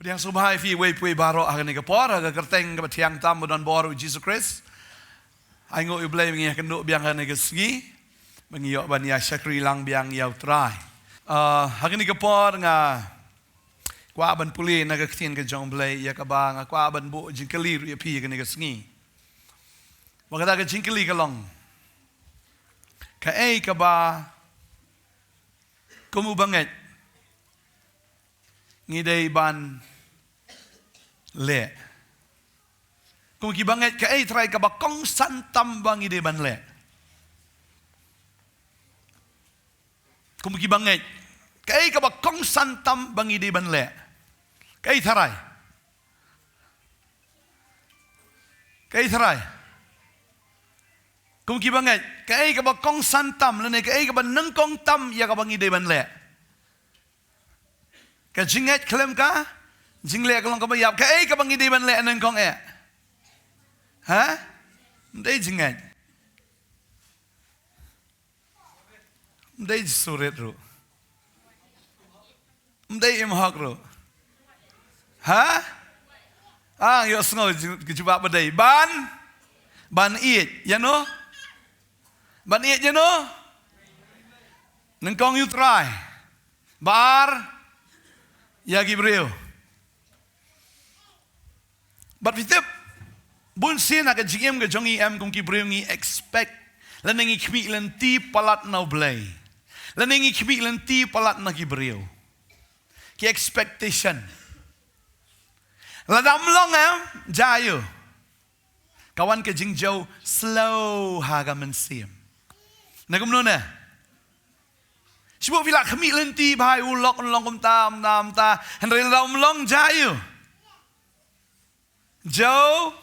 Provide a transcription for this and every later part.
Yang subhai fi way pui baro akan ni kapor akan kerteng ke tiang tam dan baru Jesus Christ. Aingo iblay mengi akan duk biang akan ni kesegi mengi yok ban ya syakri lang biang yau try. Akan ni kapor nga kwa ban puli na ketin ke jong blay ya ka bang kwa ban bu jingkeli ya pi akan ni kesegi. Wakata ke jingkeli ka long. Ka ai ka ba kumu banget ngidai ban le kung kibanget ka ay try ka ba kong santam bang ngidai ban le kung kibanget ka ay ka ba kong santam bang ngidai ban le ka ay taray kung kibanget ka ay ka ba kong santam lene ka ay ka ba nang kong tam ya ka bang ngidai ban le ka jinget klem ka jingle ka long ka bayap ka ka bang ngidai ban le nang kong ha ndai jinget ndai suret ro ndai imhak ro ha yo sngo kijuba badai ban it ya no ban it ya no nang kong you try bar ya Gibril. But fitip bun sin aga jigem ga jongi am kung Gibril ngi expect lanengi kmi lenti palat na blay. Lanengi kmi lenti palat na Gibril. Ki expectation. Ladam long jayo. Kawan ke jingjau slow haga mensim. Nagum na. Sebab bila kami lenti bahai ulok long tam ta henry long jayu Joe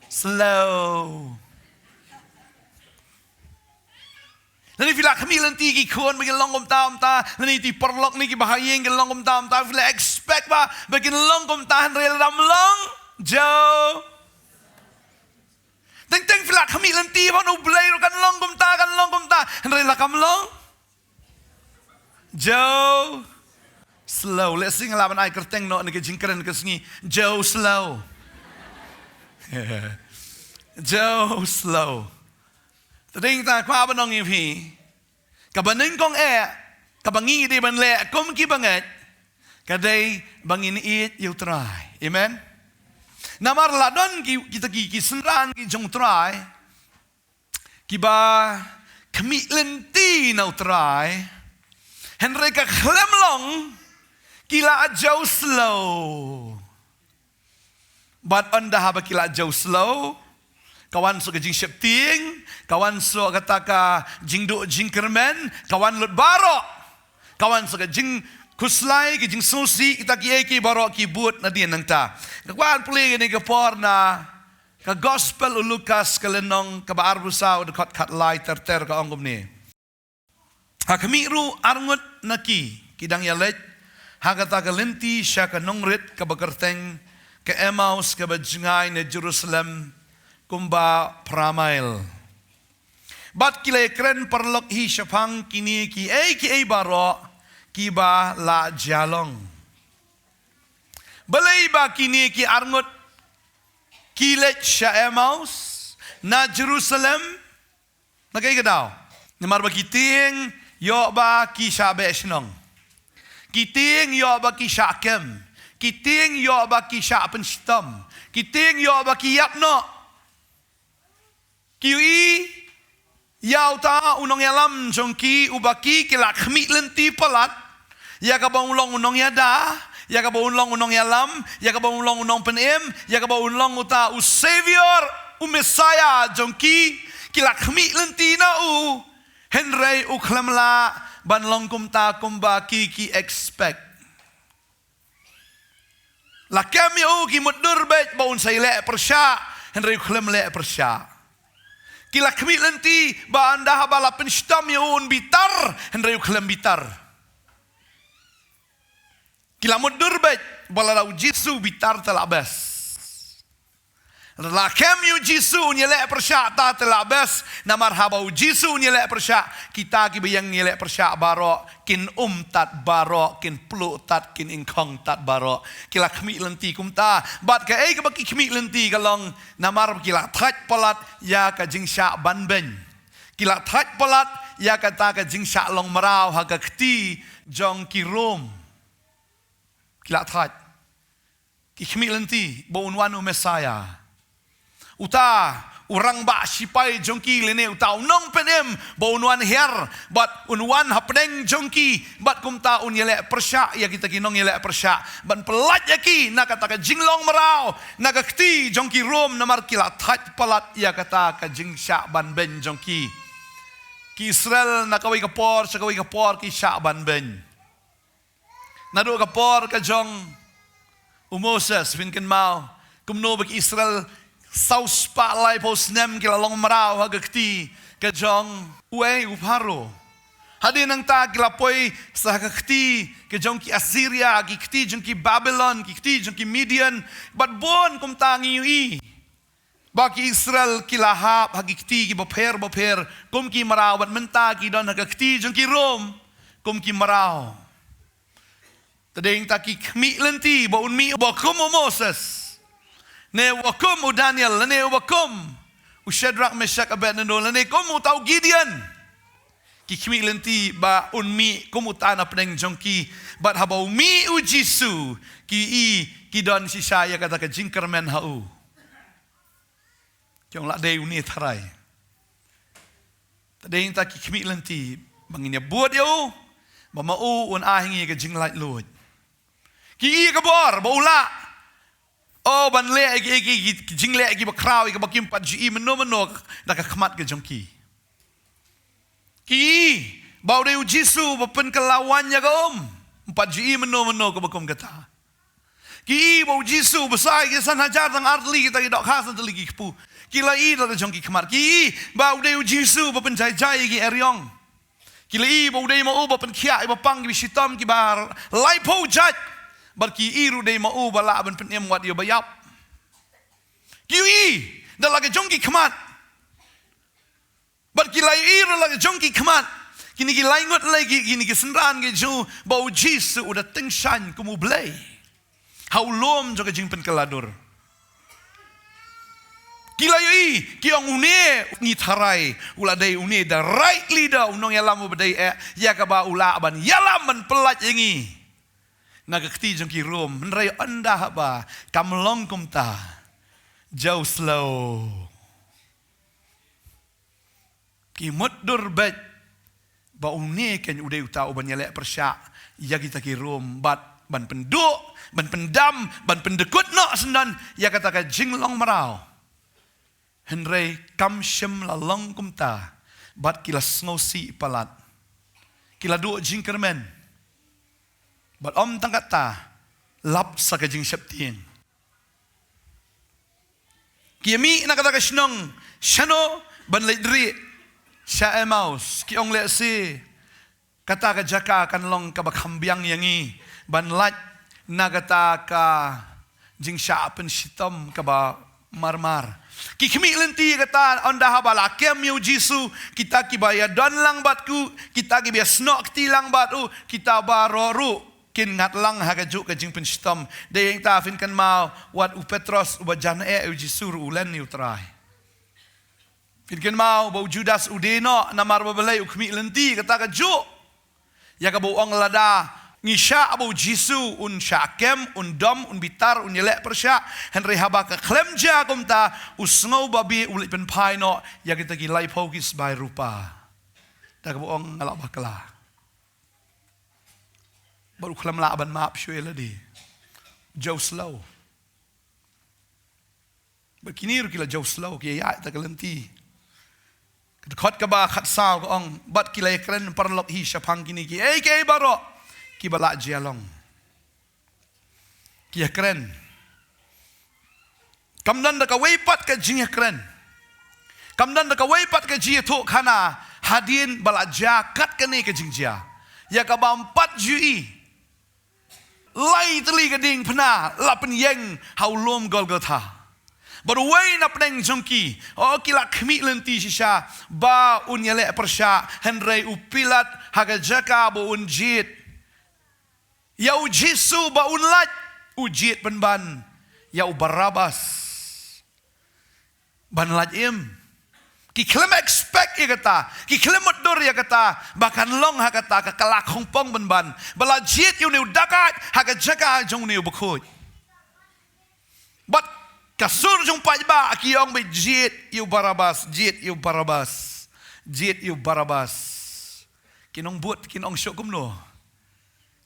slow. Lani bila kami lenti ki kon bagi long tam ta lani ti perlok ni ki bahayeng ki long tam ta bila expect ba bagi long ta henry long Joe teng bila kami lenti ba no blay kan long ta henry lakam long Joe slow. Let's sing laban ai kerteng no ni ke jingkeren ke sengi. Joe slow. Joe slow. Tading ta kwa banong ipi. Kabaning kong kabangi di ban le kum ki banget. Kadai bangin it you try. Amen. Namar ladon kita ki senran ki jong try. Kiba kami lenti no try. Henry ka klem long kila jauh slow. But anda haba kila jauh slow. Kawan so ke jing shepting, kawan so kata ka jing do jing kermen, kawan lut barok. Kawan so ke jing kuslai ke jing susi kita ki barok ki but na dia nang ta. Kawan puli ni ke por na ka gospel Lukas kelenong ka baarbusa dekat kat lai terter ka ongom ni. Hakamiru arngut naki kidang yalet hakata kalenti siya ka nongrit ka bakarteng ka Emmaus ka bajngay na Jerusalem kumba pramail. Bat kilay kren perlok hi syapang kini ki ay baro kiba la jalong. Balay ba kini ki arngut kilet siya Emmaus na Jerusalem nagay kadaw. Namar ba kiting yo ba ki sabe snong. Kiting yo ba ki syakem. Kiting yo ba ki syapen stom. Kiting yo ba ki yapno. Kiwi yau ta unong yalam jongki ubaki kila khmi lenti palat. Ya ka ba ulong unong yada. Ya ka ba ulong unong yalam. Ya ka ba ulong unong penem. Ya ka ba ulong uta u savior u messiah jongki kila khmi lenti na u. Henry uklamla ban longkum ta kumba ki expect. La kami ki mudur bet baun sai le persya Henry uklam le persya. Kila kami lenti ba anda habala penstam yun bitar Henry uklam bitar. Kila mudur bet bala lau jitsu bitar talabas. Lakem yu Jisu nyelek persyak ta telabes namar habau Jisu nyelek persyak kita ki bayang nyelek persyak barok kin tat barok kin peluk tat kin ingkong tat barok kila kemi lenti kumta bat ka ei ka baki kemi lenti kalong namar kila thaj palat ya ka jing syak ban ben kila thaj palat ya kata ka jing syak long marau ha ka kti jong ki rom kila thaj ki kemi lenti bo unwanu Mesaya uta orang ba sipai jongki lene uta unong penem ba unwan her bat unwan hapdeng jongki bat kumta unyele persya ya kita kinong yele persya ban pelat yaki na kata ka jinglong marau na ka kti jongki rom namar kila thaj palat ya kata ka jingsya ban ben jongki ki Israel na kawai kapor sa kawai kapor ki sya ban ben nadu kapor ka jong Moses finken mau kumno bagi Israel saus pa lai pos nem kila long marau hagakti ka jong uwe uparo hadin ang ta kila poi sa hagakti ka jong ki Assyria ki kti jong ki Babylon ki kti jong ki Midian bat bon kum ta ngiui baki Israel kila hap hagikti ki baper kum ki marau bat menta ki don hagakti jong ki Rom kum ki marau tadeng ta ki kmi lenti ba unmi ba kum Moses ne wakum Daniel ne wakum Shadrach Meshach Abednego ne kum tau Gideon ki kmi lenti ba unmi kum utana pneng jongki bat habau mi u Jisu ki don si saya kata ka jingkermen hau kyong la dei uni tharai tadeng ta ki kmi lenti banginya buat yo ba mau un ahingi ka jinglait lut ki ka bor ba ula oh ban le jing le gi bakraw gi bakim pat ji meno da ka khmat ke jongki ki bau de Jisu bapen kelawannya ka pat ji meno ka bakom kata ki bau Jisu besai ke san hajar tang artli kita gi dok khasan tli gi pu ki la i da jongki khmat ki bau de Jisu bapen jai gi eryong ki la i bau de mau bapen khia i bapang gi sitam ki bar lai po jat barki iru dei mau bala ban penem wat yo bayap kiwi da lagi jongki khmat barki lai iru lagi jongki khmat kini ki lai ngot lagi kini ki senran ge ju bau Jisu udah tengshan kumu blai haulom joga jing pen keladur kilai ki ong une ni tharai ula dei une da right leader unong yalam bedai ya ka ba ula ban yalam ban pelat yengi nagakti jong ki Rom menrai anda ba kamlong kumta jauh slow ki mudur bet ba une ken ude uta uban yelek persya ya kita ki Rom bat ban penduk ban pendam ban pendekut no sendan ya kata ka jinglong marau henrai kam shem la long kumta bat kila sngosi palat kila du jingkermen bat om tangkat ta lap sa kajing septien kiami na kata ka shnong shano ban leidri sha emaus ki ong le si kata ka jaka kan long ka bakhambyang yangi ban lat na kata ka jing sha pen sitam ka ba marmar ki khmi lenti kata onda habala kem yu Jisu kita ki baya don lang batku kita ki bias nok ti lang batu kita baroru kin ngat lang hagaju ka jing penstom de yang ta fin kan mau wat u Petros u bajan u Jisu ulen ni utrai fin kan mau bau Judas udeno namar babelai u khmi lenti kata ka ju ya ka bau ong lada ngisha abu Jisu un syakem un dom un bitar un yelek persya henry haba ka klemja kumta usngau babi ulit pen pai no ya kita ki lai pokis bai rupa ta ka bau ong ngalak bakla baru kelam laban maaf syuai ladi jauh slow begini kila jauh slow kia ya tak kelenti dekat ke ba khat sao ke ong bat kila keren perlok hi syapang kini ki ke baro ki balak jialong kia keren kamdan da ka weipat ke jing keren kamdan da ka weipat ke ji tu khana hadin balak jakat ke ni ke jing jia ya ka ba 4 jui lai teli gading pena lapen yeng haulom Golgotha Baru way na peneng jongki. Oh kila kemi lenti shisha. Ba un yele persya. Henry upilat haga jaka ba un jit. Ya ujisu ba un lat. Ujit penban. Ya Barabas. Ban lat im. Ki klem expect ya kata. Ki klem motor ya kata. Bahkan long ha kata. Kakalak hongpong penban. Bala jit yu ni udakat. Haga jaka jong ni ubukut. But kasur jong pajba akiyong be jit yu Barabas, jit yu Barabas, jit yu Barabas. Kinong buat kinong syok kumno.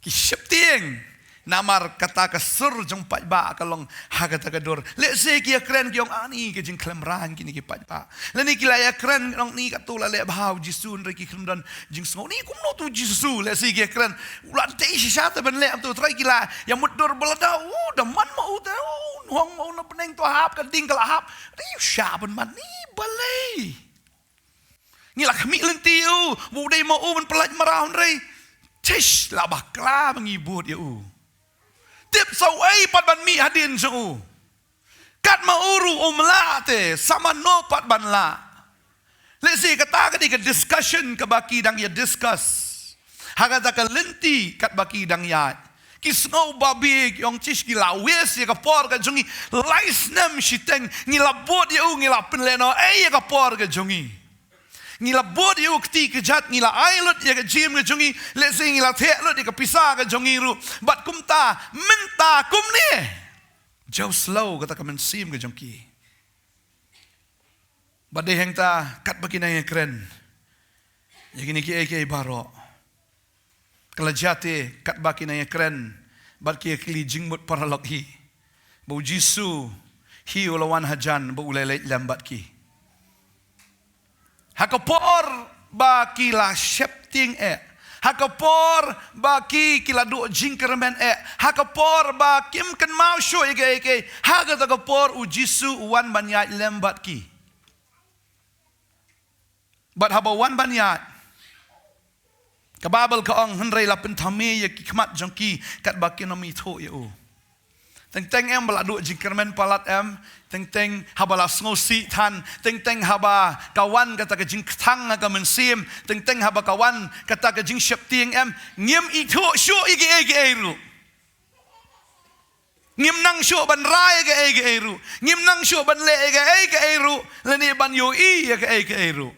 Ki syepting namar kata kasur jong pajba akalong hagata kadur. Let's say kia kren kiyong ani ke jing klemran kini ki pajba. Lani kila ya kren nong ni katula le bahau jisun re ki klemdan jing sngo ni kumno tu jisu. Let's say kia kren ulan te shisata ben le am tu trai kila ya mudur belada daman mau ta Hong mau na peneng tu hap kan ding kalahap. Ni syaban man ni balai. Ngila kami lenti u. Budai mau man pelaj marah rei. Tish lah bakla mengibut ya u. Tip sau ai pat ban mi hadin so u. Kat mauru umla te sama no pat ban la. Let's say kata ka discussion ka baki dang ya discuss. Hagata ka lenti kat baki dang ya. Kisno babi yung cis gila wes ya kapor ka jongi lais nam shiteng ngila bod ya u ngila penleno ya kapor ka jongi ngila bod ya u kti kejat ngila ailut ya ka jim ka jongi let's say ngila thelut ya ka pisa ka jongi ru bat kumta minta kumni jauh slow kata ka mensim ka jongi badai heng ta kat baki na ya keren ya gini ki eke baro Kalajate kat baki na ya keren baki kili jingmut para lokhi bau jisu hi ulawan hajan bau ulele lambat ki hakapor baki la shepting hakapor baki kila do jingkermen hakapor bakim kan mau show ege hakapor ujisu uwan banyat lambat ki but haba wan banyat Kababal ka ang henry lapin thame ya kikmat jongki kat baki no mi tho ya u. Teng em baladu jingkermen palat em teng habala sngosi than teng haba kawan kata ka jing thang ka mensim teng haba kawan kata ka jing syepting em ngim i tho shu ege eru. Ngim nang shu ban rai ege eru. Ngim nang shu ban le ege eru. Leni ban yo i ege eru.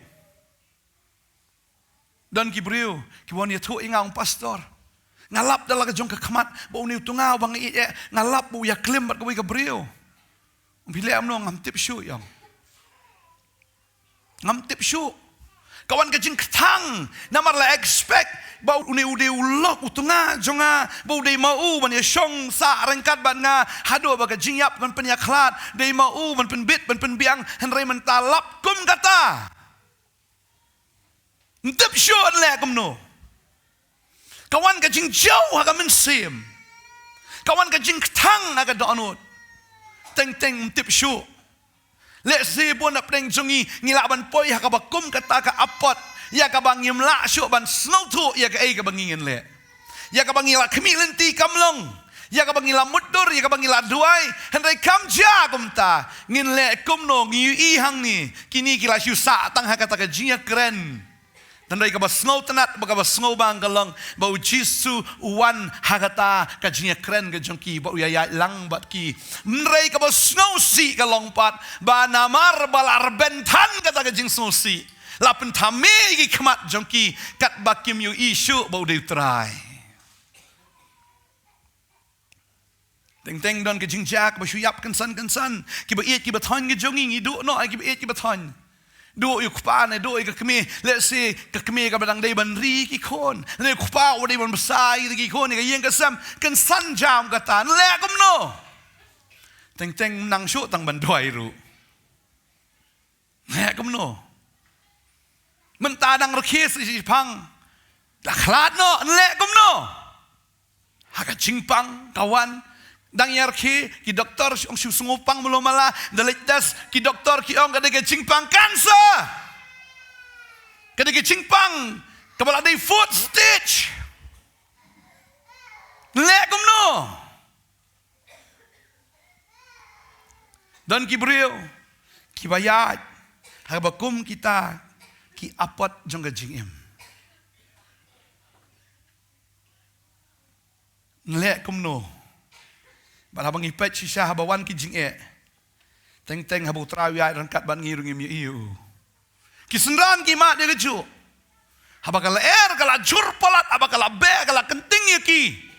Dan kibriu kiwan ya tu ingang pastor ngalap dalam kejong kekmat bau ni tungau bang ngalap bau ya klim bat kawai kibriu bila amno ngam tip shu yang ngam tip shu kawan kejing ketang namar la expect bau uni ude ulok utunga jonga bau dei mau ban ya shong sa rengkat ban nga hado ba kejing yap ban penyaklat dei mau ban penbit ban penbiang henry mentalap kum kata Ntip syuan le kumno. Kawan ka jing jauh aga mensim. Kawan ka jing ketang aga donut. Teng ntip syu. Le si pun nak peng jongi ngilaban poi ha ka bakum kata ka apot. Ya ka bang yimla syu ban snow tu ya ka ai ka bangingin le. Ya ka bang ila kemi lenti kamlong. Ya ka bang ila mudur ya ka bang ila duai. Hendai kam ja kumta. Ngin le kumno ngi i hang ni. Kini kila syu sa tang ha kata ka jing ya keren. Tandai ka basngaw tanat baka basngaw bang kalong bau jisu uwan hagata kajinya keren ka jongki bau yaya lang bat ki mrei ka basngaw si kalong pat ba namar balar bentan kata kajing si lapen thame ki khamat jongki kat bakim yu isu bau de trai teng don kajing jak ba shuyap kansan ki ba iet ki ba thon ki jongi ngidu no ki ba iet ki ba thon do you kupane do you kami let's say kami ka badang day ban ri ki kon ne kupa o day ban besai ki kon ki yang kasam kan san jam kata le kum no teng nang shu tang ban doi ru le kum no men ta dang rakhi si phang la khlat no le kum no ha ka chingpang kawan dang yarki ki doktor ong sungupang mulo mala dalitas ki doktor ki ong kadege chingpang cancer kadege chingpang kabala day foot stitch le kumno Dan ki beriu, ki bayat, habakum kita, ki apat jong ka jing em. Nlek kum no. Ba habang ipet shisha habawan ki jing e. Teng habu trawiyat rangkat ban ngirung im iu. Ki sendran ki mak dia keju. Habakala kala jur palat, habakala be kala kenting ya ki.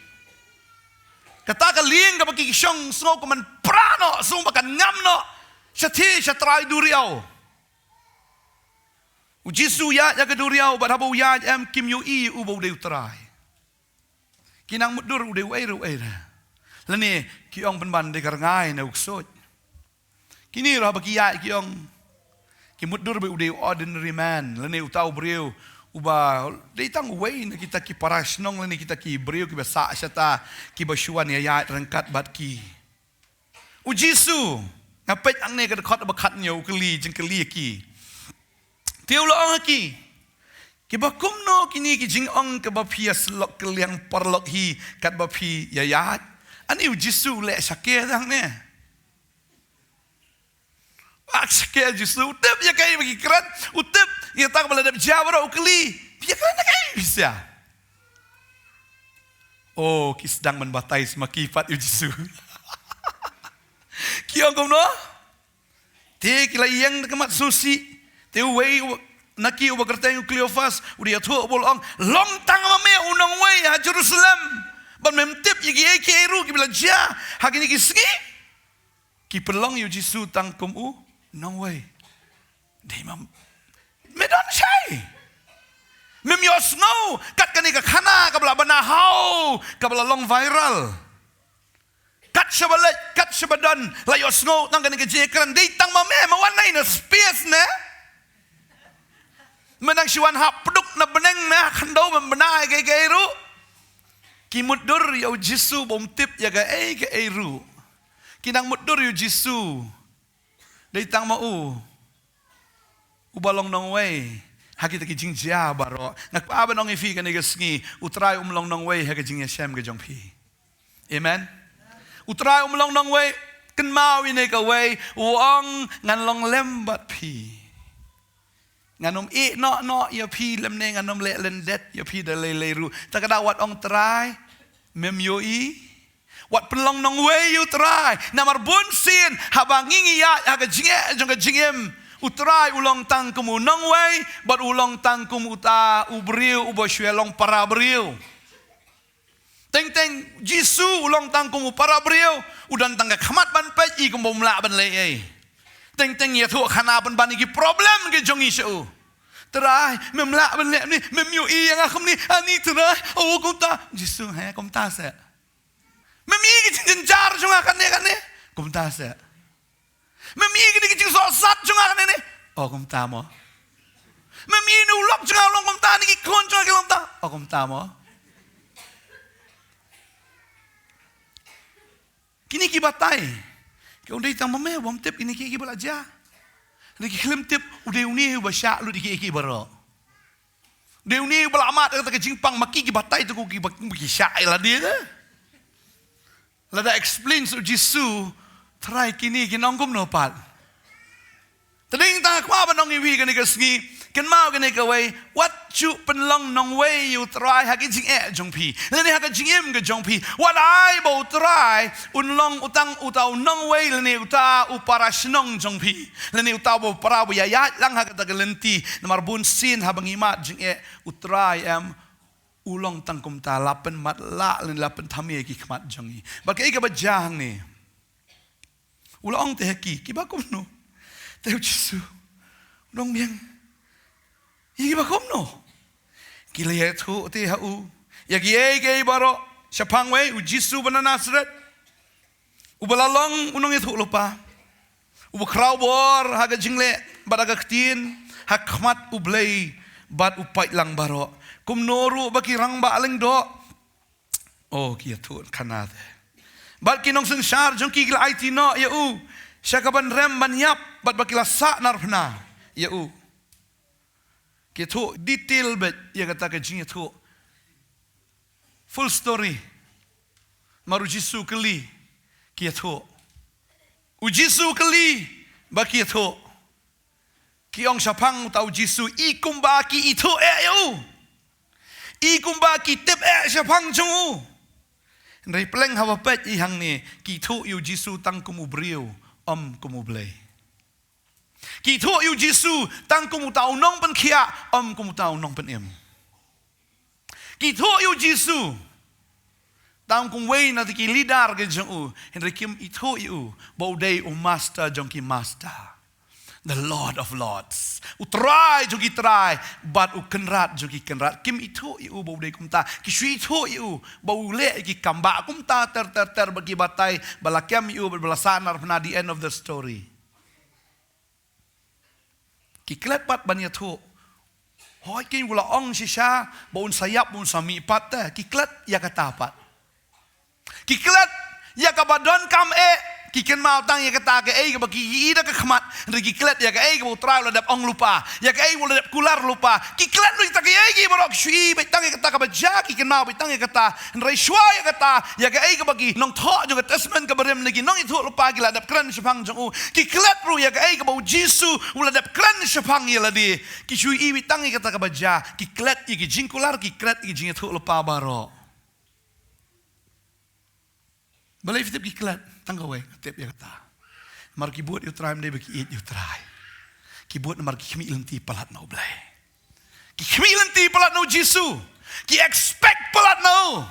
Kata ka liing ka baki syong sngo ko man prano sung bakan ngamno. Syati syatrai duriau. Ujisu ya ke duriau bat habu ya em kim yu i ubo de utrai. Kinang mudur ude wei. Lani kiong penban de karangai na uksot. Kini ra baki ya kiong ki mudur be ude ordinary man. Lani utau beriu uba datang wei na kita ki parasnong lani kita ki beriu ki basa syata ki basyuan ya rangkat bat ki. Ujisu ngapet ang ne ka khot ba khat nyau keli jeng keli ki. Tiu lo ang ki. Ki bakum no kini ki jing ong ke bapia slok keliang parlok hi kat bapi yayat. Ani ujisu le sakya dang ne. Ak sakya jisu utep ya kai bagi kerat utep ya tak bala dap jawara ukli. Dia kan kai bisa. Oh, ki sedang menbatai semakifat ujisu. Ki ong no. Te kila yang kemat susi. Te wei naki uba kerteng Cleophas udia tu bolong long tang mame unang way ha Jerusalem ban memtip yigi ekeru ki bila ja hakini ki sgi ki pelong yu jisu tang kum u nong way dei mam medan shai mem yo snow kat kani ka khana ka bala bana hau ka bala long viral kat shabadan la yo snow tang kani ka jekran dei tang mame mawan nai na space ne menang siwan hap peduk na beneng na khandau membenai ke ru ki mudur ya jisu bom tip ya ke ru kinang mudur ya jisu dei tang mau ubalong nong wei hakita ki jingjia baro nak pa banong ifi kan ga sngi utrai umlong nong wei ha ga jing shem ga jong pi amen utrai umlong nong wei kan mau ine ka wei uang ngan long lembat pi nganom no ya pi lemne nganom le lendet ya pi de le ru takada wat ong try mem yo i wat pelong nong we you try namar bun sin habang ngi ya aga jinge jong jingem utrai ulong tang kumu nong we bat ulong tang kumu ta ubriu ubo shwelong para briu teng jisu ulong tang kumu para briu udan tang khamat ban pe i kum bom la ban le ei teng ya thu khana ban ban ki problem ke jongi shu terai memla ban le ni mem yu i yang akhum ni ani terai oh kum ta jisu ha kum ta se mem i ki jin jar junga kan ne kum ta se mem i ki jin so sat junga kan ne oh kum ta mo mem i nu lok junga long kum ta ni ki kon junga ki long ta oh kum ta mo kini ki batai kau dah tang mame bom tip ini ki belajar. Ni ki klem tip udah uni basya lu di ki baro. De uni belamat kata ke jingpang maki ki batai tu ki syai lah dia. Lada explain so jisu try kini ki nongkum no pat. Tading tang kwa banong iwi kan ke sngi kan mau kan ke wei what chu penlong nong wei you try ha ki jing jong pi. Ni ha ka jing em ke jong pi. What I bo try unlong utang utau nong wei ni uta upara snong jong pi. Ni uta bo para bo ya lang ha ka ta lenti namar bun sin ha bang imat jing utrai am ulong tangkum ta lapen mat la len lapen thamie ki khmat jongi. Ba ke ba jang ni. Ulong te ki ba kum no. Te jisu. Dong biang Igi bakom no. Kila ya tu te hau. Ya gie baro syapang we ujisu bana Nasret. Ubalalong unong itu lupa. Ubakrau bor haga jingle badaga ktin hakmat ublay bat upai lang baro. Kum noru baki rang ba aling do. Oh kia tu kanade. Bat kinong sensar jong kigla IT no ya u. Syakaban rem ban yap bat baki lasak narpna ya u. Kita detail bet ya kata ke jing itu full story maru jisu keli kita Jisu keli baki itu. Kiong syapang tahu Jisu ikum baki itu eu. Ikum baki tip syapang jung. Dari peleng hawa pet ihang ni kitu yu Jisu tang kumu brio kumu blay. Kitu yu Jisu tang kumu tahu nong pen kia kumu tahu nong pen em. Kitu yu Jisu tang kum wei na ki lidar ke jong Henry kim itu yu bau day master jong ki master. The Lord of Lords. Try jogi try, but kenrat jogi kenrat. Kim itu iu bau dei kumta. Kisui itu iu bau le ki kamba kumta ter bagi batai balakiam iu berbelasanar pernah the end of the story. Ki klepat banya tu. Hoi kin gula ong shisha bau sayap bau sami pat te. Ki klet ya kata pat. Ki klet ya kabadon kam Kiken mau tang ya kata ke ke bagi ida ke kemat rigi klet ya ke ke utrai ladap ong lupa ya ke ladap kular lupa kiklet lu tak ke borok shui betang ya kata ke baja kiken mau betang ya kata rei shwa ya ke bagi nong tho juga tesmen ke berem lagi nong itu lupa gila ladap kran sepang jong kiklet lu ya ke bau Jisu ladap kran sepang ya ladi ki shui betang ya kata ke baja kiklet ya ki jingkular kiklet ya jing itu lupa baro balai fitip kiklet tanggawe tip ya kata mar kibut yu try mde baki yu try kibut mar kimi lenti palat no blai kimi lenti palat no Jisu ki expect palat no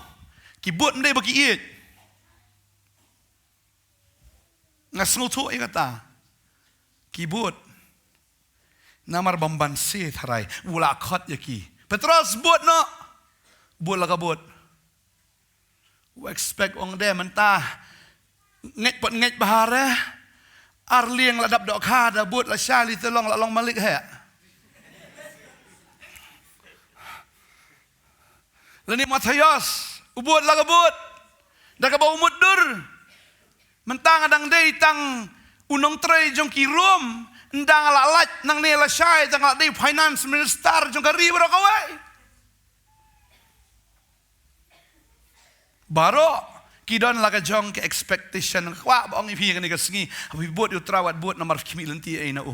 kibut mde baki it ngasngu tu ya kata kibut namar bamban se tharai wula khot ya ki Petros buat no buat la kabut expect ong de mentah nget pot nget bahare arlieng ladap dok kha da but la shali tolong la long malik he lani Matius ubut la kabut da ka bau mudur mentang adang dei tang unong trei jong ki room ndang la lat nang ne la shai tang la dei finance minister jong ka ri bro kawai baro kidon laga jong ke expectation kwa bong ipi kan ka singi abi buat yu trawat buat nomor kimi lenti ai na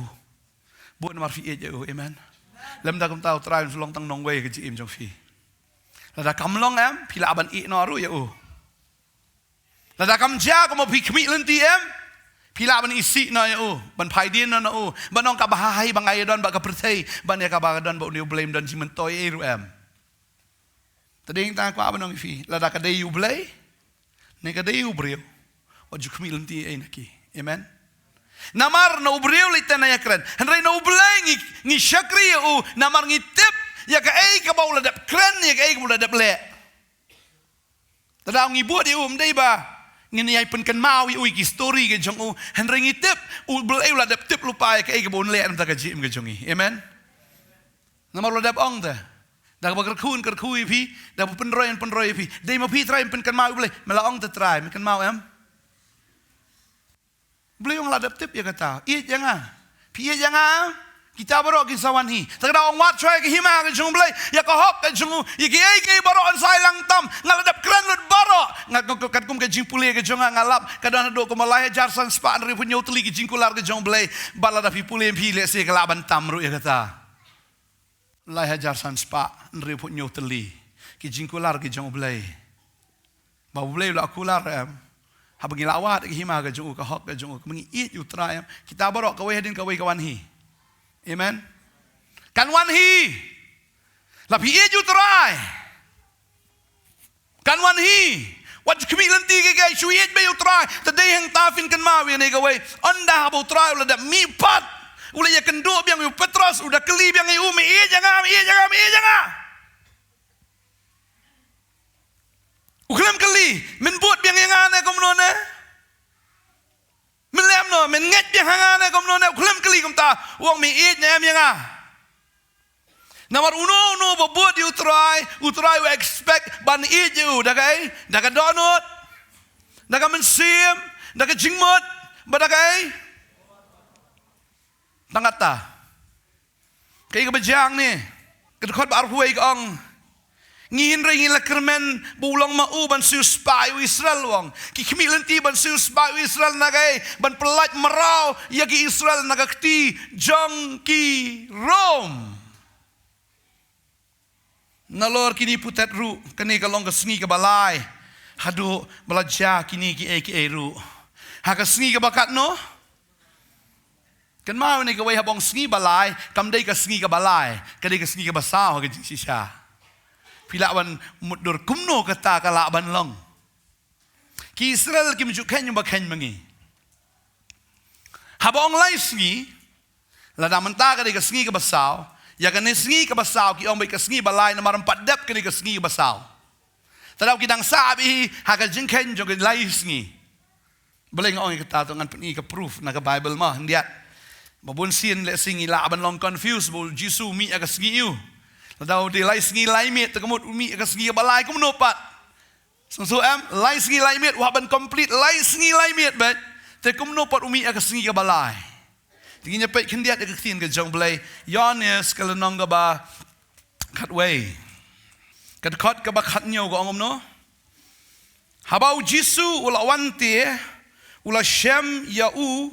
buat nomor fi je amen lam da kum tau trai long tang nong wei ke ji im jong fi la da kam long am pila aban i no ru ya la da kam ja ko mo fi kimi lenti em pila aban isi no ya ban phai din no ban nong ka bahai bangai don ba ka perthai ban ya ka ba don ba new blame don jimen toy e ru em tading ta kwa ban nong fi la da ka dei yu blai nega dei ubrio waju kmi lenti ai naki amen namar na ubrio litana ya kren henry na ublengi ngi shakri namar ngi tip ya ka ai ka baula dap kren ya ka ai ka baula dap le tada ngi buat di dei ba ngini ai pen kan mau ki story ke jong henry ngi tip ubel ai la dap tip lupa ya ka ai ka baun le am ta ka jim ke jongi amen namar la dap ong ta dah bakar kui pi dah penroy pi dei ma pi try pen kan mau boleh melaong te try kan mau em boleh yang ladap tip ya kata i jangan pi jangan kita baru ki sawan hi tak ada ong wat try ke hima ke jung boleh ya ka hok ke jung ya ki baru on sai lang tam ngaladap kran lut baru ngak kum ke jing pule ke jung ngalap kadang do ko malaya jarsan spa ri punyo teli ke jing kular ke jung boleh balada pi pule pi le se ke laban tam ru ya kata lai hajar san spa nri put nyo teli ki jingkular ki jong blai ba blai la kular em ha bagi lawat ki hima ka jong ka hok ka jong mengi it yu try em kita barok ka we hedin ka we kawan hi amen kan wan hi la pi it yu try kan wan hi wat kmi lenti ke gai shu it be yu try ta dei hang ta fin kan ma we ne ka we anda ha bo try la da mi pat ula ya kendo biang yu Petros udah keli biang yu mi jangan uklam keli men buat biang yang ane kom nona men lem no men nget biang hang ane kom nona uklam keli kom ta uang mi nyam yang nomor uno buat yu try we expect ban yu dah ka donut dah ka mensim dah ka jingmot badakai tangata kay ka bajang ni kadkhot bar huway ka ong Ngihin rin ila kermen bulang mau ban siu spayu Israel wong. Ki kemilenti ban siu spayu Israel nagai ban pelat merau yagi Israel nagakti jong ki Rom. Nalor kini putet ru kini kalong kesengi ke balai. Hadu belajar kini ki ru. Ha kesengi ke bakat no. Kan mau ni ke wei habong sengi balai, kam dei ke sengi ke balai, kadai ke sengi ke basau ke sisa. Pila wan mudur kumno kata kala ban long. Ki Israel ki menunjukkan yang bakan mengi. Habong lai sengi, lada mentah kadai ke sengi ke basau, ya kan sengi ke basau ki ong baik ke sengi balai nomor 4 dep kadai ke sengi ke basau. Tadau ki dang sabi ha ka jengken jong lai sengi. Boleh ngong kata tu ngan pergi ke proof na ke Bible mah ndiat. Babun sin le sengi la ban long confuse bol Jisu mi aga sengi you. Tadau di lai sengi lai met tekemut umi aga sengi balai kum nopat. So em lai sengi lai met wa ban complete lai sengi lai met bet tekum nopat umi aga sengi balai. Tinginya pet kendiat aga tin ke jong balai Yones kalau nong ga ba kat way. Kat kot ka ba kat nyo go ngom no. Habau Jisu ula wanti ula Shem Yau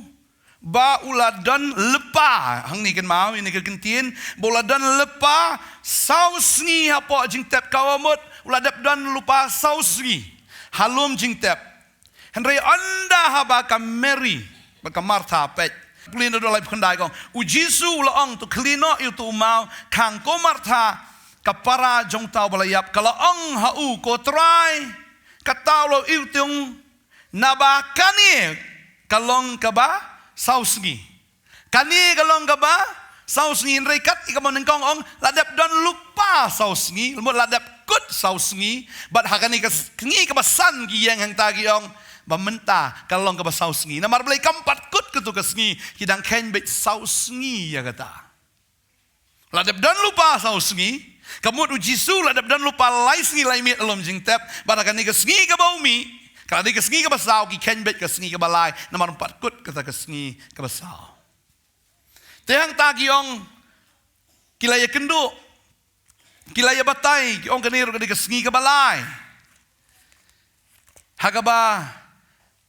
ba ula dan lepa hang ni kan mau ini kan tin bola dan lepa saus ni apa jing tep kawamut ula dep dan lupa saus ni halum jing tep henry anda haba ka Mary ba ka Martha pet pulin do lai khandai kong u Jisu ula ong tu klino yu tu mau kang ko Martha ka para jong tau balayap kala ong hau ko try ka tau lo yu tung nabakani kalong ka ba sausngi. Kani kalong gaba sausngi rekat ikaman nengkong ong ladap don lupa sausngi, lemut ladap kut sausngi, bat hakani kengi kebasan giyang hang tagi ong bamenta kalong gaba sausngi. Namar belai kampat kut ketu kesngi kidang ken bet sausngi ya kata. Ladap don lupa sausngi, kamut ujisu ladap don lupa laisngi laimit alom jing tep, bat hakani kesngi ke baumi. Kalau dia kesengi ke basau, ki kenbet kesengi ke balai, nomor 4 kut kata kesengi ke basau. Tehang tagi ong kilaya kenduk, kilaya batai, ki ong keniru ke kesengi ke balai. Hagaba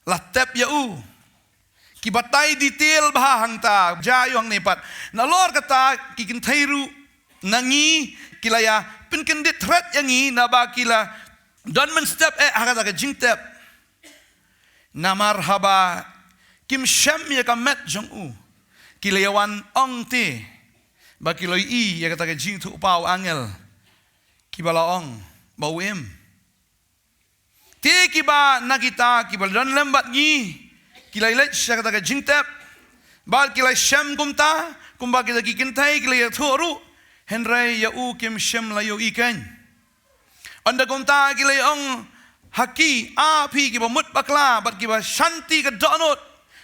latep yau, ki batai detail bahang ta, jayu hang nepat. Nalor kata ki kentairu nangi kilaya penkendit threat yangi naba kila don men step hagata ke jing tep. Namar haba kim Shem ya kamet jong u kilayawan ong te ba kiloi I ya kata ke jing tu pau angel kibala ong bawem te kiba nakita kibal don lembat ngi kilai let ya kata ke jing tep ba kilai Shem kumta kumba kita kikintai kilai thoru henry ya u kim Shem la yo iken anda kumta kilai ong haki api kiba mut bakla bat kiba shanti ke donut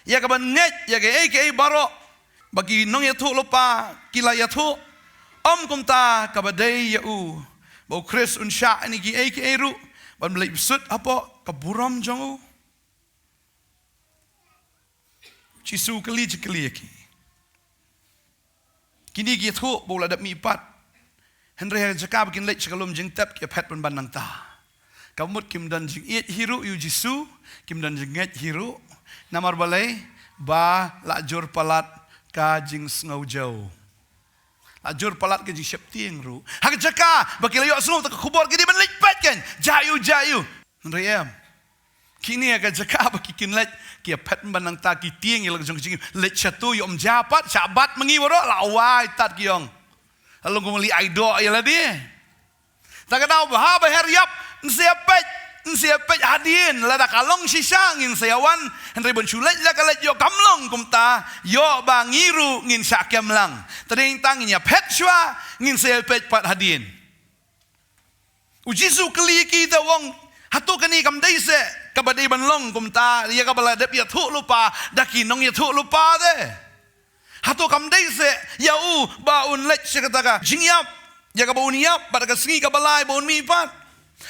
ya kaban nget ya ke baro bagi nong ya thu lupa kila ya thu kumta kabadai ya u bau Chris unsha ni ki ru ban belai sut apa kaburam jong Jisu kali ki kini ki thu bau ladap mi pat henry jakab kin lech kalum jing tap ki pet ban banang ta kamut kim dan jing it hiru yu Jisu kim dan jing nget hiru namar balai ba lajur palat ka jing snau jau lajur palat ke jing septieng ru hak jaka bakil yo snau tak kubur gidi ban lipet kan jayu nriam kini aga jaka bakikin lech ki pet banang ta ki tieng ilang jong jing lech satu yom japat sabat mengi woro lawai tat kiong lalu ngomeli aido ya dia tak tahu bahaba heriap Nsiapet hadin lada kalong sisang ngin sayawan henry bon chulet la kalet yo kamlong kumta yo bangiru ngin sakem lang tading tangin ya pet shwa ngin siapet pat hadin ujisu kli kita wong hatu kani kam daise kabadai ban long kumta ya kabala dep ya thu lupa daki nong ya thu lupa de hatu kam daise ya u baun lech sekataka jingyap ya kabaun yap pada kasengi kabalai baun mi pat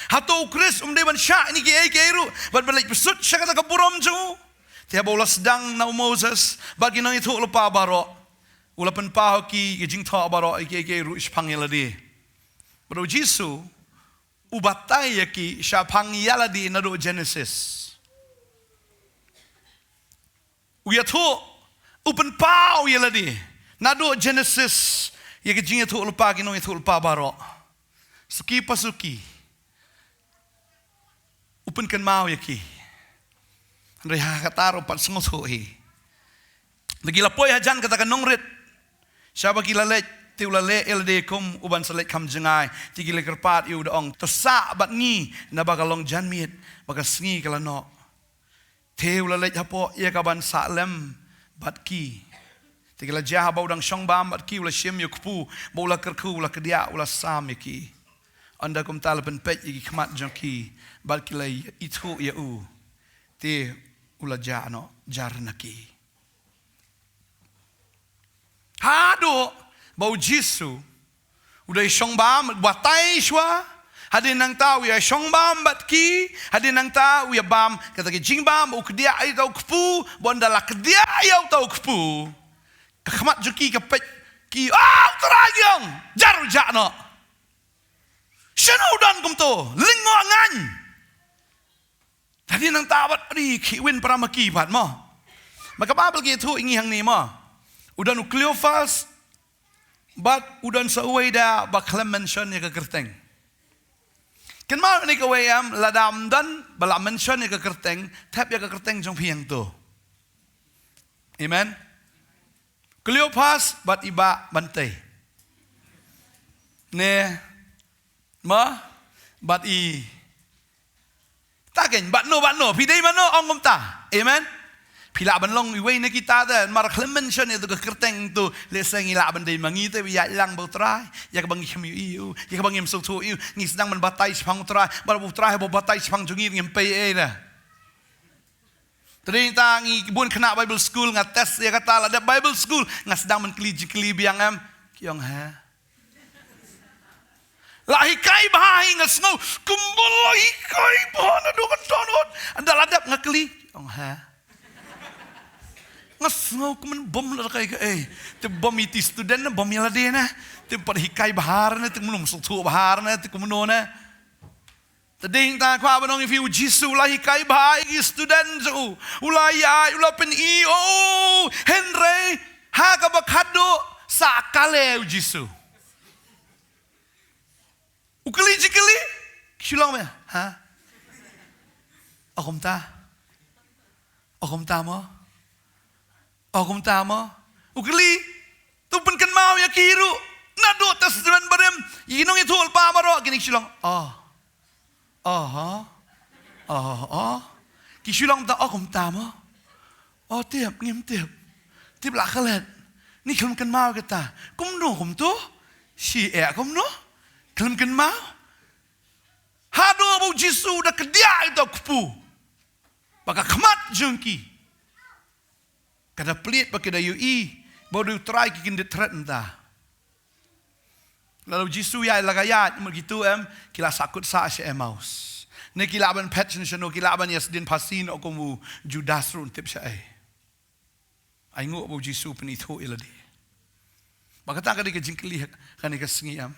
Hato Chris dewan syak ni ke ru ban balik besut syak kata kaburom ju tia bola sedang na Moses bagi nang itu lupa baro ulapan pa ki jing tha baro ke ru ispangel di bro Jisu ubatai yaki syapang yala di nado Genesis. Uya tu upen pau yala di nado Genesis yaki jinga tu lupa gino itu lupa baro. Suki pasuki upen kan mau yaki. Reha kataro pat sengosoi. Lagi lapoi hajan katakan nongrit. Siapa gila lek tiula le elde kum uban selek kam jengai tigi le kerpat iu daong tersa bat ngi na bagalong janmit baga sngi kala no tiula le hapo ia kaban salem bat ki tigi la jah bau dang shong bam bat ki ula shim yu kpu bola kerku ula kedia ula sam ki anda kum tal pen pet igi kmat jongki bat ki la itu ya u ti ula jano jarnaki hado bau Jisu udah shong bam batai shwa hadin nang tau ya shong bam bat ki hadin nang tau ya bam kata ke jing bam u kedia ai tau kpu bonda la kedia ai tau kpu khamat juki ke pet ki teragyong jaru jakno shano dan kum to lingo ngan hadin nang tau bat ri ki win pramaki bat mo maka babel ki tu ingi hang ni mo udan Cleophas but udan sa uway da baklam mention ni kakerteng. Kan mau ni kawayam ladam dan bala mention ni kakerteng tap ya kakerteng jong piang tu. Amen. Cleopas but iba bantay. Ne ma but i taken but no pidai mano ongom ta. Amen. Pila ban long iway na kita da mar mention itu kekerteng tu leseng ila ban dei mangi te ya ilang bau trai ya ka bangi khami iu ya ka bangi mso tu iu ni sedang man batai spang trai bar bu trai bo batai spang jungi ngem pe e na tering tangi bun kena Bible school ngates ya kata ada Bible school ngas sedang man kli biang am kiong ha lahi kai bahai ngas ngau kumbul lahi kai bahana dokan tonot anda ladap ngakli kiong ha ngasngau kuman bom la kai te bom iti student na bom yala de na te par hikai bahar na te munum su bahar na te kumno na te ding ta kwa banong if you Jisu la hikai bahai student zo ulai ai ula pen i Henry ha ka bakado sa kale Jisu ukali jikali kilong me ha akom ta mo kum tama ukli tu pen kan mau ya kiru nado testament barem inong itu pa maro gini silong ki silong ta kum tama tiap ngim tiap la khalet ni kum kan mau kata kum no kum tu si kum no kum kan mau hado bu Jisu da kedia itu kupu baka khamat jengki kada pelit pakai dayu baru try kikin detret entah. Lalu Jisu ya lagayat begitu kila sakut sa si Emmaus. Ne kila ban patch no kila ban yasdin pasin o komu Judas run tip sa ai ngo bo Jisu penitho iladi. Bakata kada ke jingkli kan ke sengiam.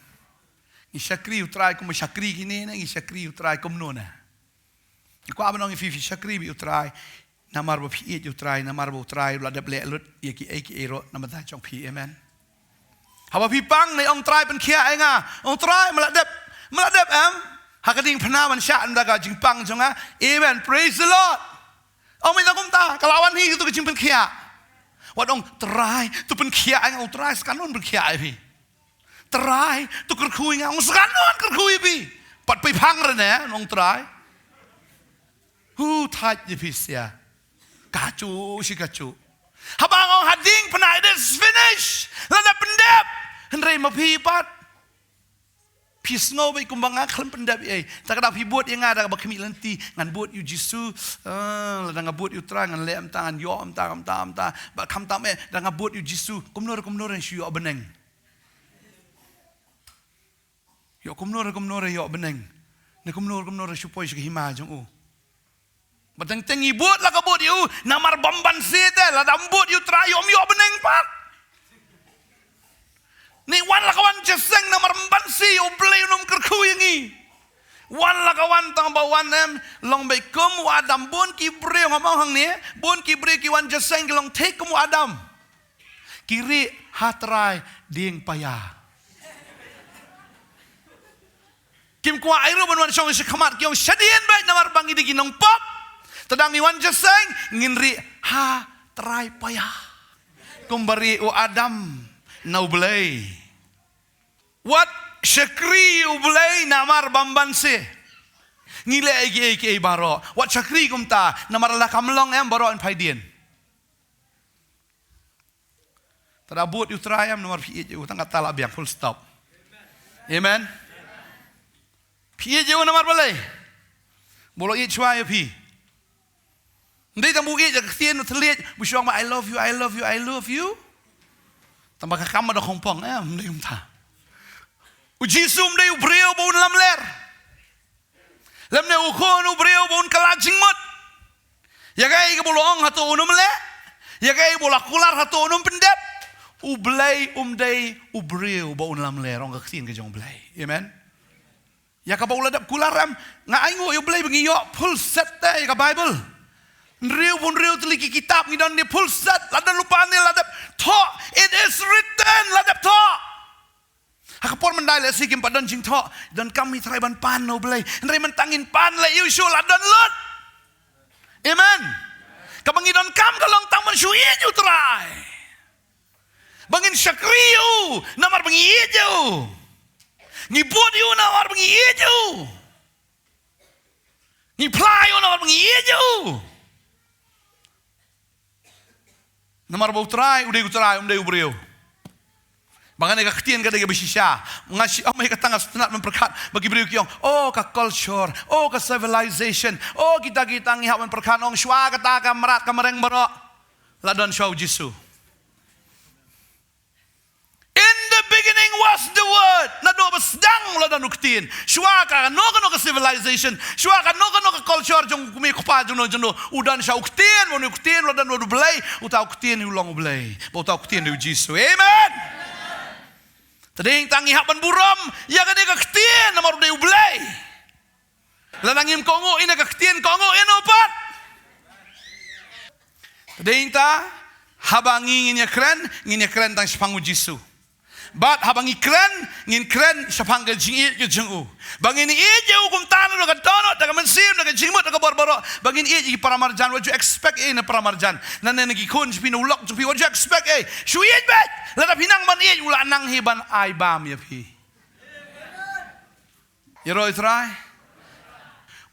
Ni syakri utrai komu syakri kini ni syakri utrai komu nona. Iku abanong ifi syakri bi utrai namar bo pi utrai namar bo utrai la dable lut yaki ero namata chong pi amen haba pi pang nei ong trai pen khia enga ong trai maladep hakading phanawan sha anda ka jing pang jonga amen praise the Lord ong mi takum ta kalawan hi tu jing pen khia wat ong trai tu pen khia enga ong trai skanon pen khia pi trai tu kerkhui enga ong skanon kerkhui pi pat pi pang re ne ong trai hu thai ye pi sia kacu si kacu. Habang ang hading panay this finish. Lada pendap. Henry mapipat. Pisngo bay kumbanga kalam pendap ay. Takada pibot yang ada bak kami lanti ngan buat yu Jisu. Lada ngabut yu tra ngan lem tangan yo am ta bak kam tam lada ngabut yu Jisu. Kumnor yang siyo beneng. Yo kumnor yo beneng. Ne kumnor supaya sikihima jong Batang tengi buat lah kabut you namar bamban sete lah dambut you try om yo beneng pat. Ni wan lah kawan jeseng namar bamban si you play nom kerku yangi. Wan la kawan tang bawan em long bai kum Adam bun ki bre ngomong hang ni bun ki bre ki wan jaseng long take kum Adam. Kiri hatrai ding paya. Kim kwa airu ban wan song se khamat kyong shadien bai namar bangi di ginong pop. Tadang ni wan jaseng nginri hatrai paya. Kumbari u Adam na ublay. What syakri ublay namar bambanse. Ngile ege baro. What syakri kumta namar la kamlong em baro en paidien. Terabut utrayam nomor pi je utang kata la biang full stop. Amen. Pi je nomor balai. Bolo i chwa pi. Ndai tamu i je khtien utliet bu syong ma I love you I love you I love you. Tambah kam ada kompong ndai umta. Uji sum dai ubreu bon lam ler. Lam ne ukon ubreu bon kalajing mot. Ya gai ke bolong hatu unum le. Ya gai bolak kular hatu unum pendep. Ublay umday ubreu bon lam ler ong kaksin ke jong blay. Amen. Ya ka baula dap kularam nga aingo ublay bengiyo full set tay ka Bible. Nriu pun riu teliki kitab ngidan ni full set ladan lupa ni ladap tho it is written ladap tho. Hakapon mendai le sikim padan jing tho dan kami trai ban pan no blay. Nrai mentangin pan le you show ladan lot. Amen. Kabangidon kam kalong tang man syuye you try. Bangin syakriu namar bengiyeju. Ngibodiu namar bengiyeju. Ngiplayu namar bengiyeju. Namar bau trai udai utrai umdai ubreu. Bangane ka ktien ka dege besisya. Ngasi amai ka tanga senat memperkat bagi breu kiong. Oh ka culture, oh ka civilization, oh kita ngihat memperkat ong sywa kata ka merat ka mereng baro. Ladon syau Jisu. In the beginning was the word. Nado basdang ladan uktin. Sywa ka no ka civilization. Sywa ka no ka culture jong kumi kupa jong udan syau uktin, mon uktin ladan wadu blay, uta uktin ulong blay. Bo uta uktin du Jisu. Amen. Tading tangi haban buram, ya ka de ka ktin namar de ublay. Lanangim kongo ina ka ktin kongo inopat. Tading ta habangi ngin ya kren tang sipangu Jisu. Bat habang ikren ngin kren sapang ke jing ke jengu bangin i je hukum tanah ka dono daga mensim daga jingmut daga barbaro bangin i je paramarjan what you expect in paramarjan nan ngi kun spin ulok jupi what you expect shuit bet la pinang man i ula nang hiban ai bam ya pi yero try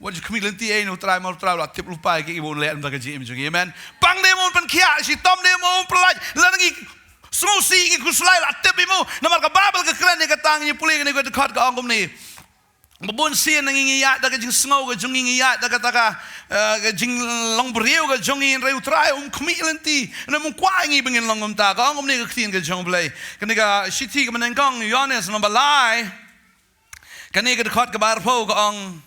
what you kumilenti no try mal try la tip lupa ke ibon le daga jing jing amen pang demo pen kia si tom demo pelaj la ngi Susi ingi kuslai la tebimu namar ka babel ka kren ni ka tangi puli ni ko dekat ka angkum ni babun sin nang ingi ya daga jing sngo ka jung ingi ya daga taka jing long breu ka jung in reu trai kmi lenti na mung kwa ingi bengin long ta ka angkum ni ka tin ka jung blai kani ka shiti ka menengkong Yohanes no balai kani ka dekat ka bar po ka ang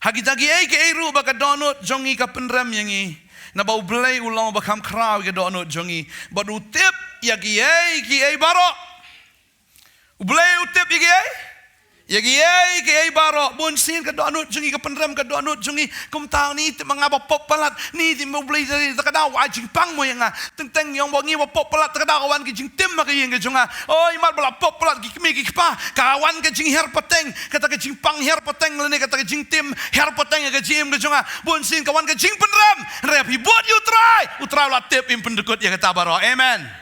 hagitagi ai ke eru ba ka donut jung i ka penrem yangi na bau blai ulang bakam kraw ke donut jung i badu tip ya ki baro ublay utip ya ki baro bon sin ka donut jungi ka penrem ka donut jungi kum taw ni ti mangaba pop palat ni ti ublay dari takada wa jing pang mo yanga teng yong bongi wa pop palat takada kawan ki jing tim ma ka yeng junga oi mar bala pop palat ki mi ki pa kawan ka jing her pateng kata ka jing pang her pateng lene kata ka jing tim her pateng ka jim ka junga bon sin kawan ka jing penrem repi bot you try la tip im pendekut ya kata baro amen.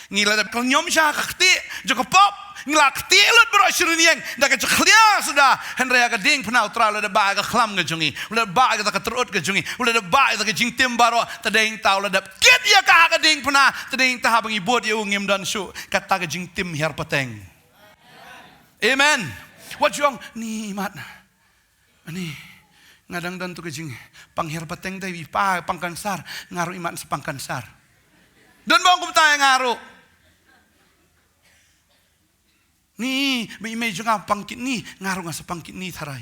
Ngila dap kong nyom sya kakti joko pop ngila kakti lut bro shirinieng da ka chkhlia sudah henrea ka ding pnau tra la da ba ka khlam ga jungi la ba ka terut ga jungi la da ba ka jing tim baro tadeng tau la dap kit ya ka ding pna tadeng ta habang ibot ya ngim dan su kata ka jing tim her pateng amen what you ni mat ani ngadang dan tu ka jing pang her pateng dai pa pangkansar ngaru iman sepangkansar dan bang kum ta ngaru ni bi imay junga pangkit ni ngaru nga sa pangkit ni tharay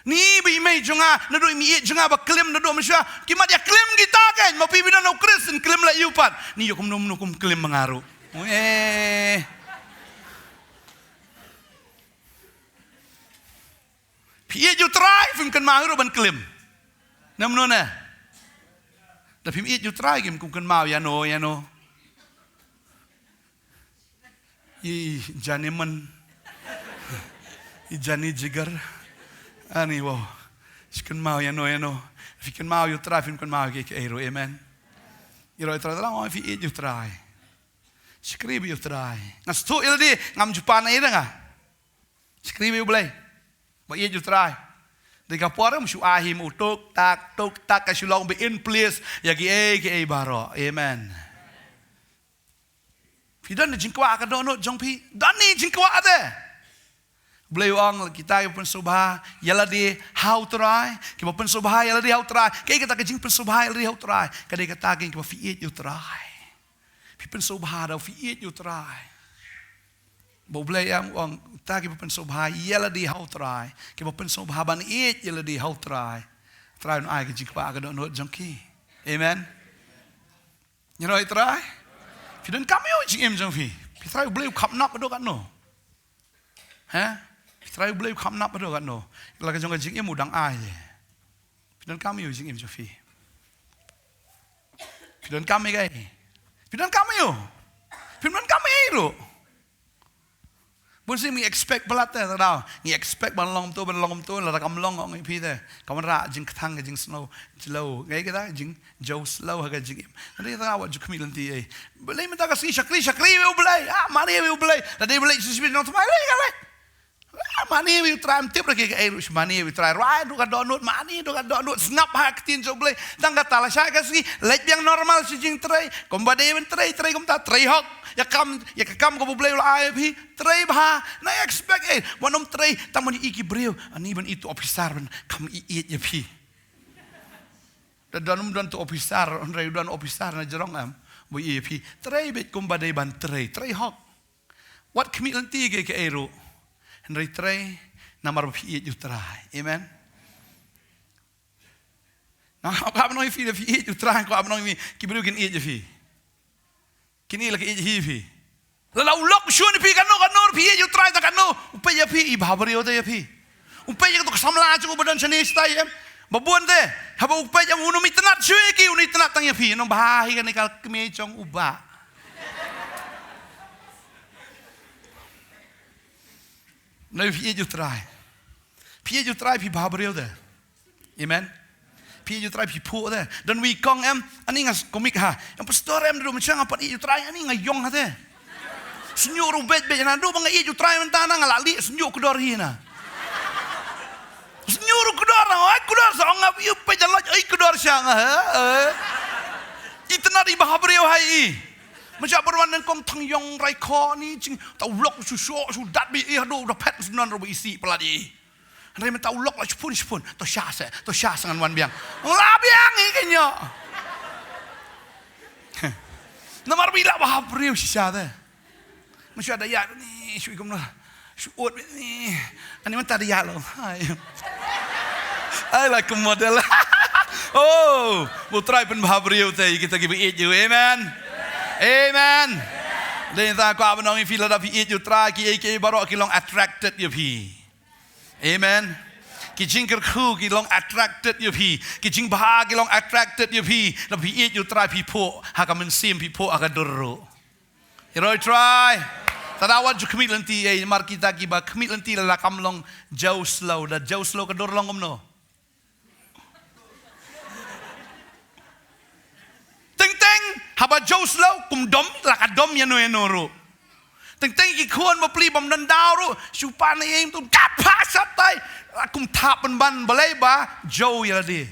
ni bi imay junga nado imi junga ba klim nado masya kimat ya klim kita kan mo pibidan no Kristen klim la yupat ni yokum num nukum klim mengaru พี่อีอยู่ตรายฟิมกันมาให้เราบันกลิ่มน้ำนวลน่ะแต่พิมอีอยู่ตรายกิมกุมกันมายาโนอีจานิมันอีจานิจิกร์อันนี้วะฟิกันมายาโนฟิกันมาอยู่ตรายฟิมกันมาเกี่ยเอโรเอเมนอีโรตรายแล้วฟิอีอยู่ตรายสครีบอยู่ตรายงั้นสตูอิลดีงามจุปานไอ้เรื่องอ่ะสครีบอยู่เบลย์ว่าอีอยู่ตรายDekat orang mesti ahim tuk tak kasih long be in place ya ki baro amen. Fidan jingkwa ka dono jong pi dani jingkwa ade. Boleh orang kita yang pensubha yala di how try kita pensubha yala di how try kita ke jing pensubha yala di how try kadai kata ke kita fiit you try. Pi pensubha da fiit you try. Boleh yang orang ta kita pensubha yala di how try kita pensubha ban it yala di how try no ai ke jingkwa ka dono jong ki amen. You know try fi dan kami o jing em jong fi try boleh khap nak do kan no ha try boleh khap nak do kan no la ka jong ka jing em udang ai fi dan kami o jing em jong fi dan kami kai fi dan kami o fi dan kami lo Mesti mi expect belat teh tahu, mi expect balong tu la rakam long orang ipi teh, kawan rak jing ketang jing slow, gaya kita jing jauh slow harga jing. Nanti kita awak juk kemilan ti, boleh minta kasih syakli boleh, mani boleh, tadi boleh sisi nak semai lagi kan? Mani try tip lagi ke air, mani try right, duka donut, mani duka donut, snap hak tin jo boleh, tangga talah saya kasih, lek yang normal si jing try, kombade yang try komta try hok. Ya kam ko boleh lah ayah tray bah na expect wanom tray taman iki breu ani ban itu officer ban kam iit ya pi danum dan tu officer onrai dan officer na jerong am bo iya pi tray bet kum badai ban tray hok what kemilan ti ke ero henry tray namar pi iit you try amen na apa no fi iit you try ko apa no mi ki breu kin iit ya pi Kini lagi hivi. Lalu lok shun pi kanu pi you try tak kanu. Upai ya pi ibabari oda ya pi. Upai ya tu kesamla cukup badan seni stay em. Babuan deh. Haba upai yang unu mitnat cuy ki unu mitnat tang ya pi. Nong bahahi kan ikal kemecong uba. Nabi pi you try. Pi you try pi ibabari oda. Amen. Pi you try pi pu deh. Dan we kong em ani ngas komik ha. Yang pastor em dulu macam apa you try ani ngayong ha deh. Senyuk rubet bet na do bang you try mentana ngalali senyuk kedor hina. Senyuk kedor ai kedor sa ngap you pe jalan ai kedor siang ha. Itna di bahabriu hai. Macam perwanan kong tang yong rai ko ni jing tau lok su dat bi do da pet sunan ro isi peladi. Hari mentau lok lah cepun, to syas dengan wan biang. Biang ni kenyo. Namar bila bahap riu sisa deh. Masih ada ya ni, syui kumna, syuot ni. Ani mentah ada ya lo. I like model. Oh, mau try pun bahap riu teh kita give it you, amen. Dan tak kau abang ni feel ada it you try ki baru kilong attracted you pi. Amen. Kijing kerku kilong attracted you pi. Kijing bahag kilong attracted you pi. Tapi it you try pipo. Haka mensim pipo aga duru. You try. Tadawat ju kemit lenti mar kita kiba kemit lenti la kam long jauh slow ke dor long no. Teng haba jauh slow kum dom la kadom ya no ro. Teng ki kuan ma pli bam dan daru supan em tu kapa satai akum tapen ban balai ba jau ya di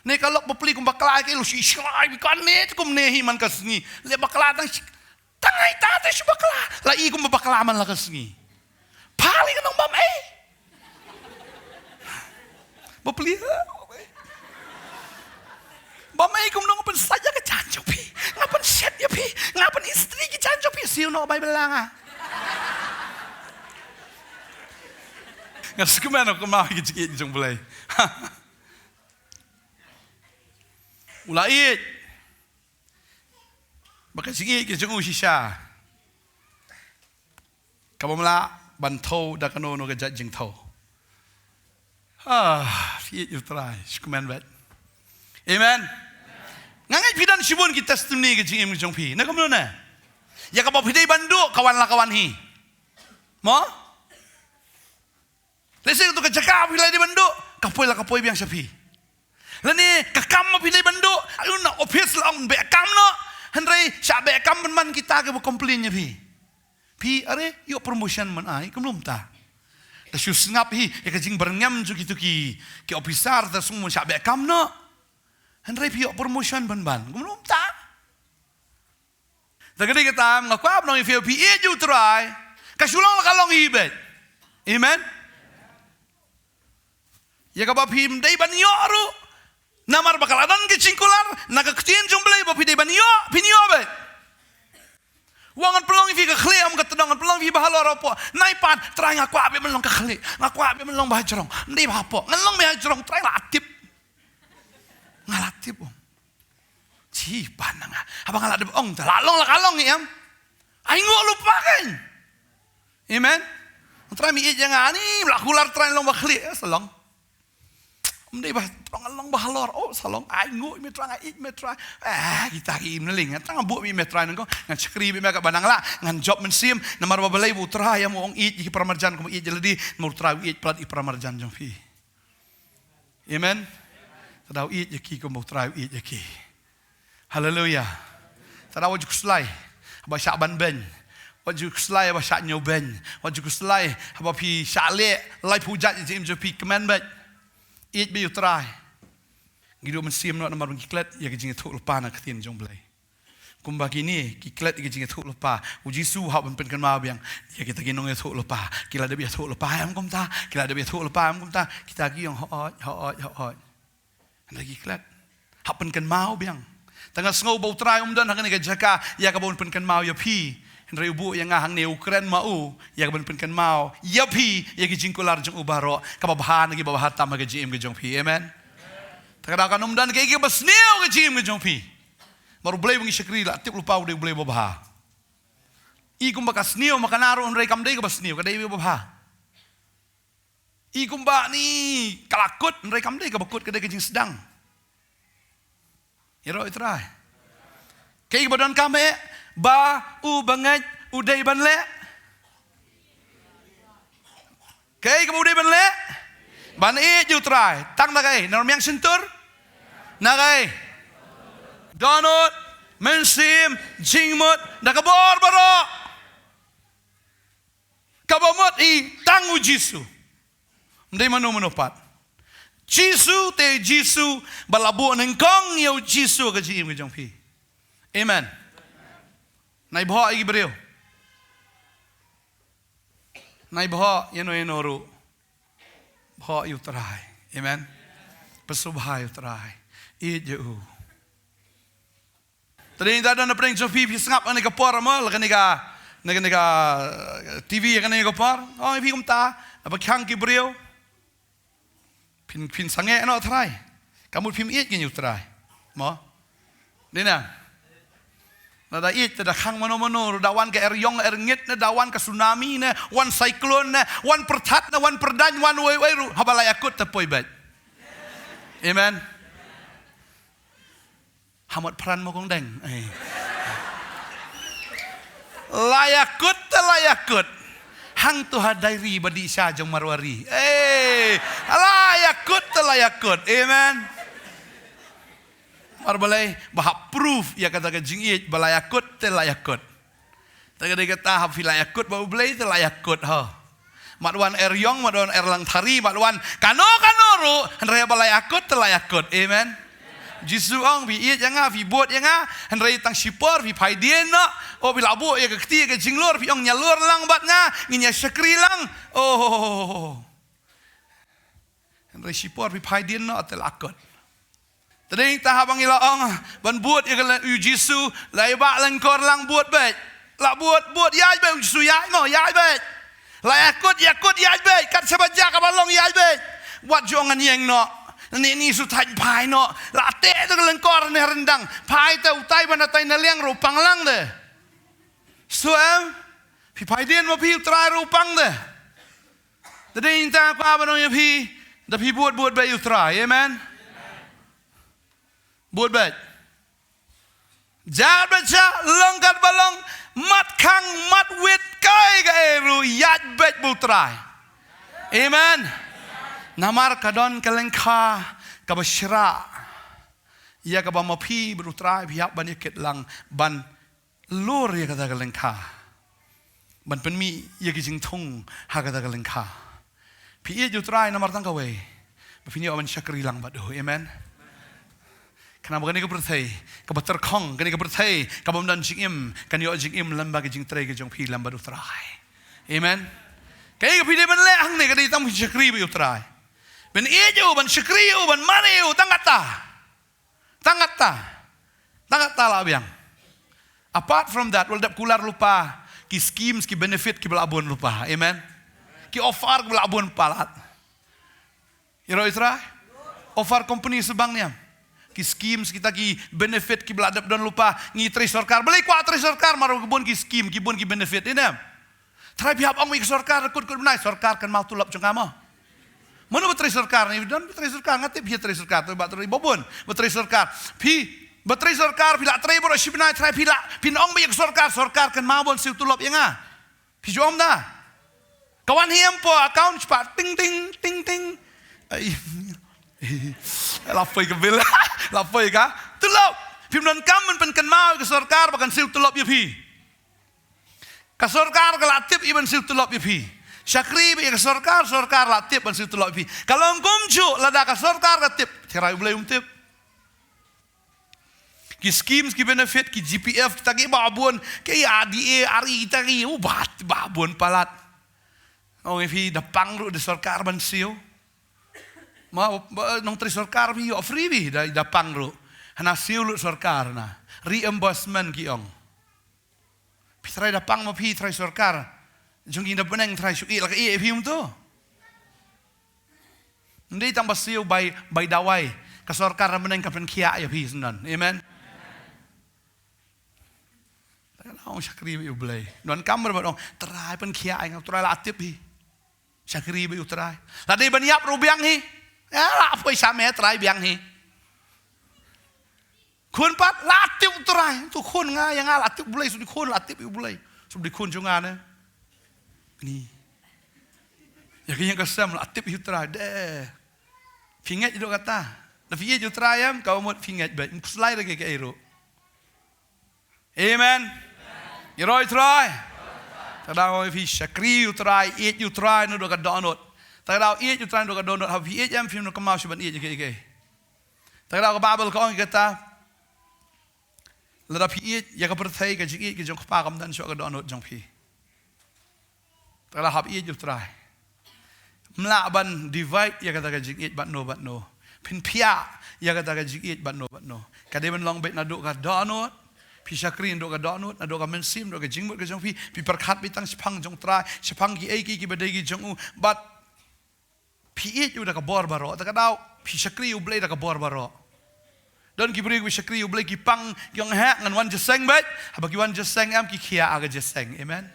ne kalau ma pli kum bakla ke lu si slai kan ne kum ne hi man kasni le bakla tang tangai tate su bakla la i kum bakla man la kasni pali kan bam ma pli Bamai kum nong pen saja ke janjopi, ngapen set ya pi, ngapen istri ke janjopi siu no bay belanga. Nggak sekumano kemau kecik jong belai. Ulait, bakai sikit ke jong usisha. Kamu mela bantau dah kano no kejat jeng tau. Fiat utrai, shkuman bet. Amen. Ngangai pidan shibun kita testimoni ke jing jong pi. Nak kamu na? Ya kau pidai banduk kawan lah kawan hi. Mo? Lesen tu kecakap pilai di banduk, kapoi biang sapi. Lani kakam ma pilai banduk, ayun na office lang bekam no. Henry syak bekam man kita ke komplainnya pi. Pi are yo promotion man ai, kumlum ta. Da syus ngap hi, ya kajing berngam ju gitu ki officer da sung syak bekam no. Henry pi yo promotion ban, kumlum ta. Da gede kita ngakwap no fi pi ju try. Kasulong kalong ibet. Amen. Ya kaba pim dai ban yoru namar bakaladan ke cingkular naga ketin jumblai ba pidai ban yo pinyo be wangan pelong fi ka khleam ka tedongan pelong fi bahalo ropo naipan trai ngaku abe melong ka khle ngaku abe melong bahajrong ndai bapo ngelong bahajrong trai latip ngalatip ci pananga abang ngaladep ong lalong la kalong yam ai ngo lupakan amen trai mi jangani lakular trai long ba khli salong Mendai bah trang long bahalor salong ai ngu me trang ai me try kita im neling trang bu me try nang ko ngan skri me ka banang la ngan job men sim namar babalai bu tra ya mo ong i pramarjan ko i jeledi mo tra i plat i pramarjan jong fi amen tadau i ki ko mo tra i ki haleluya tadau ju slai ba syak ban ben waju slai ba syak nyoben waju slai ba pi syak le lai pujat jim jo pi command ba Eat be you try. Gido mensim no namar kiklet ya kejing thuk lepa na ktin jong blai. Kumba kini kiklet ya kejing thuk lepa. Uji su hab pen kan ma biang. Ya kita ginong ya thuk lepa. Kila de bi thuk lepa am kom ta. Kila de bi thuk lepa am kom ta. Kita gi yang ho. Anda kiklet. Hab pen kan mau biang. Tengah sengau bau try dan hakan ke jaka ya ka bon pen kan mau ya pi. Henry ubu yang ngahang ne Ukraine mau ya ka bon pen kan mau. Ya pi ya kejing kular jong ubaro. Kababahan lagi babahat tam ke jim ke jong pi. Amen. Takadakan dan kaya basniaw ke jim ke jong pi. Baru boleh bengi syakri lah tip lupa udah boleh babah. Ikum bakas niaw makanaro Henry kamdai ke basniaw kadai babah. Ikum ba ni kalakut Henry kamdai ke bakut kadai kejing sedang. Iro itrai. Kaya badan kami ba u bangat udai ban le. Kaya kamu udai ban le. Ban i ju try. Tang na kay norm yang sentur. Na kay. Donut mensim jingmut nakabor baro. Kabamot i tangu Jisu. Ndai manopat. Jisu te Jisu balabu nengkong yau Jisu ke jim ke jong pi. Amen. Nai boh igi beriu. Nai boh yeno ru. Boh yu terai. Amen. Pesubhai terai. I jeu. Tadi ni ada na pering jopi pisngap ani kapor ma laga nega TV kan ni kapor. Oh pi kumta apa khang ki beriu. Pin sange no terai. Kamu pim i kin yu terai. Mo. Dina. Nada it da khang mano dawan ke eryong erngit na dawan ke tsunami na wan cyclone na wan pertat na wan perdan wan wai habalay akut tapoi bet. Amen. Hamot pran mo kong deng. Layakut. Hang tu hadairi badi sya jong marwari. Layakut. Amen. Marbalai bahap proof ya kata ke jingit balayakut te layakut. Tagade kata hap filayakut bau belai te layakut ha. Matwan eryong matwan erlang thari matwan kano ru henry balayakut te layakut. Amen. Jisu ong bi iet yang fi bot yang henry tang sipor fi paidien no. Oh bila bu ya ke keti ke jinglor fi ong nyalur lang bat nga nginya syakri lang. Oh. Henry sipor fi paidien no te lakut. Tadi tahap ang ilaong ban buat ya kalau Jisu lai ba langkor lang buat bet. La buat ya bet Jisu ya ngo ya bet. La yakut ya bet kat sabaja ka balong ya bet. Wat jongan yang no. Ni su tai pai no. La te tu langkor ne rendang. Pai te utai ban tai na liang rupang lang de. So pi pai dien mo pi trai rupang de. Tadi ta pa ban ya pi Tapi buat baik utrai, amen. Buat baik. Jangan baca lengkat balong mat kang mat wit kai ga eru yat baik utrai. Amen. Namar kadon kalengka kabasyra. Ia kabamapi berutrai pihak ban iket lang ban lur ya kata kalengka. Ban penmi ia kijing tung ha kata kalengka. Pi utrai namar tang kawe. Bapini awan syakri lang bado. Amen. Kenapa kani kepercayai? Kebetar kong kani kepercayai. Kabamdan jingim kani o jingim lamba kijing tray kijong pi lamba utrai. Amen. Kaya kapili ban le hang ne kani tam syakri bi utrai. Ben ijo ban syakri ban mane Tangata lah biang. Apart from that, waldap kular lupa ki schemes ki benefit ki belabun lupa. Amen. Ki offer ki belabun palat. Iro Israel? Offer company sebang niam. Ki schemes kita ki benefit ki beladap don lupa ngitri sorkar. Beli kuat tri sorkar maru kebun ki scheme ki bun ki benefit ini. Try pihak ong ki sorkar kut benai sorkar kan mau tulap cengkamo. Mana betri sorkar ni don betri sorkar ngatip pihak tri sorkar tu bateri bobon betri sorkar. Betri sorkar pila tri boro sibnai try pila pin ong bi sorkar kan mau bon siu tulap yang ah. Pi jom dah. Kawan hiam po account cepat ting ting. Lapoi ke bila, lapoi ka, tulop. Pimnon kamen pen kan mau ke sorkar bahkan sil tulop ya pi. Ke sorkar ke latip iban sil tulop ya pi. Syakri bi ke sorkar latip ban sil tulop ya pi. Kalau ngomju lada ke sorkar latip, tirai boleh tip. Ki schemes ki benefit ki GPF kita ki babon, ki ADA ari kita ki babon palat. Oh pi dapang ru de sorkar ban sil. Mau nong tri sorkar bi free bi da pangru hana siulut sorkar na reimbursement ki ong pitrai da pang ma pi trai sorkar jungin da beneng trai sui la e pi tu ndai tambah siu by dawai ka sorkar beneng ka pen kia ya pi senan amen ong syakri bi ulai don kamar ba ong trai pen kia ai trai latip bi syakri bi utrai tadi baniap rubiang hi ya lah apa isame try biang hi kun pat latip try tu kun nga yang latip bulai sudi kun latip bulai sudi kun junga ne ni ya kaya kasam latip try de pingat itu kata tapi ye try am kau mau pingat baik slide lagi ke ero amen you try tadau fi syakri try eat you try no do ka donut Tagadaw iit yung trying to ka donut have iit yung film no kamau siban iit yung kaya. Tagadaw ka babel ka ong kata ladap iit ya ka pertay ka jing iit ka jong kapakam dan siya ka donut jong pi. Tagadaw hab iit yung try. Mlaban divide ya kata ka jing iit bat no. Pinpia ya kata ka jing iit bat no. Kademan long bet na do ka donut. Pi syakrin do ka donut na do ka mensim do ka jingbut ka jong pi. Pi perkat bitang sipang jong try. Sipang ki ay ki badai ki jong u. But Piit yung nakabarbaro. Takadaw, pi syakri yung blay nakabarbaro. Doon kibri yung syakri yung blay kipang yung hek ngan wan jaseng bet. Habag yung wan jaseng am kikia aga jaseng. Amen.